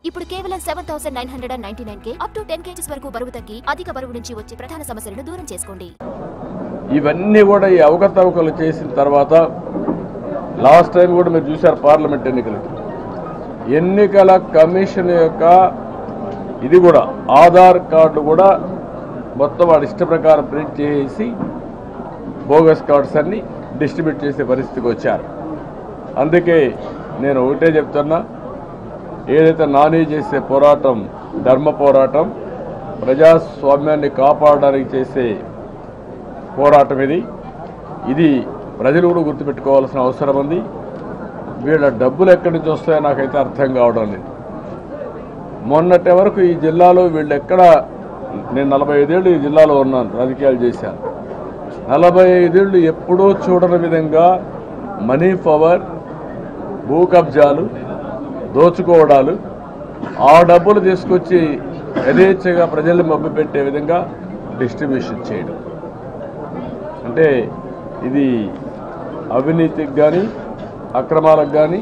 ఇప్పుడు కేవలం 7999కే up to 10 kgs వరకు బరువు తగ్గి అధిక బరువు నుంచి వచ్చే ప్రధాన సమస్యలను దూరం చేసుకోండి. ఇవన్నీ కూడా ఈ అవకతవకలు చేసిన తర్వాత లాస్ట్ టైం కూడా మీరు చూశారు పార్లమెంట్ ఎన్నికల కమిషన్ యొక్క ఇది కూడా ఆధార్ కార్డు కూడా మొత్తం వాడి ఇష్ట ప్రకారం ప్రింట్ చేసి బోగస్ కార్డ్స్ అన్ని డిస్ట్రిబ్యూట్ చేసే పరిస్థితికి వచ్చారు. అందుకే నేను ఒకటే చెప్తున్నా, ఏదైతే నాని చేసే పోరాటం ధర్మ పోరాటం, ప్రజాస్వామ్యాన్ని కాపాడడానికి చేసే పోరాటం ఇది ప్రజలు కూడా గుర్తుపెట్టుకోవాల్సిన అవసరం ఉంది. వీళ్ళ డబ్బులు ఎక్కడి నుంచి వస్తాయో నాకైతే అర్థం కావడం లేదు. మొన్నటి వరకు ఈ జిల్లాలో వీళ్ళు ఎక్కడ, నేను 45 ఏళ్ళు ఈ జిల్లాలో ఉన్నాను, రాజకీయాలు చేశాను. 45 ఏళ్ళు ఎప్పుడూ చూడని విధంగా మనీ పవర్, భూ కబ్జాలు, దోచుకోవడాలు, ఆ డబ్బులు తీసుకొచ్చి యథేచ్ఛగా ప్రజల్ని మభ్యపెట్టే విధంగా డిస్ట్రిబ్యూషన్ చేయడం అంటే ఇది అవినీతికి కానీ అక్రమాలకు కానీ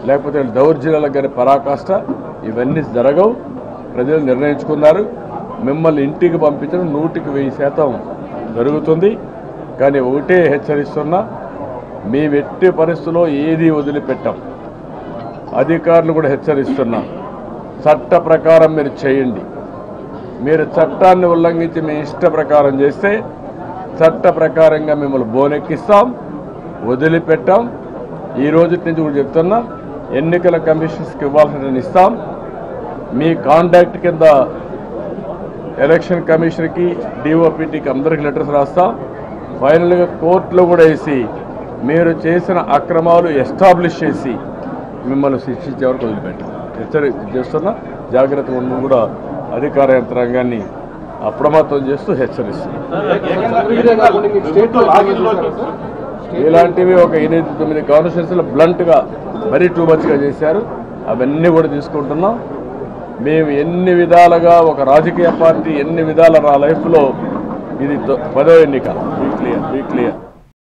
లేకపోతే దౌర్జన్యాలకు కానీ పరాకాష్ట. ఇవన్నీ జరగవు. ప్రజలు నిర్ణయించుకున్నారు. మిమ్మల్ని ఇంటికి పంపించడం 100% జరుగుతుంది. కానీ ఒకటే హెచ్చరిస్తున్నా, మీ ఎట్టి పరిస్థితుల్లో ఏది వదిలిపెట్టాం. అధికారులు కూడా హెచ్చరిస్తున్నా, చట్ట ప్రకారం మీరు చేయండి. మీరు చట్టాన్ని ఉల్లంఘించి మీ ఇష్ట ప్రకారం చేస్తే చట్ట ప్రకారంగా మిమ్మల్ని బోనెక్కిస్తాం, వదిలిపెట్టాం. ఈ రోజు నుంచి కూడా చెప్తున్నా, ఎన్నికల కమిషన్స్కి ఇవ్వాల్సిన ఇస్తాం. మీ కాంటాక్ట్ కింద ఎలక్షన్ కమిషన్కి, డిఓపిటీకి అందరికి లెటర్స్ రాస్తాం. ఫైనల్గా కోర్టులో కూడా వేసి మీరు చేసిన అక్రమాలు ఎస్టాబ్లిష్ చేసి మిమ్మల్ని శిక్షించే వరకు వదిలిపెట్టాం. చేస్తున్నా, జాగ్రత్తగా ఉండడం కూడా అధికార యంత్రాంగాన్ని అప్రమత్తం చేస్తూ హెచ్చరిస్తుంది. ఇలాంటివి ఒక 8-9 కాన్స్టిట్యూన్సీలు బ్లంట్గా మరీ టూ మచ్గా చేశారు. అవన్నీ కూడా తీసుకుంటున్నాం. మేము ఎన్ని విధాలుగా ఒక రాజకీయ పార్టీ ఎన్ని విధాల నా లైఫ్లో ఇది 10వ ఎన్నిక. Be clear.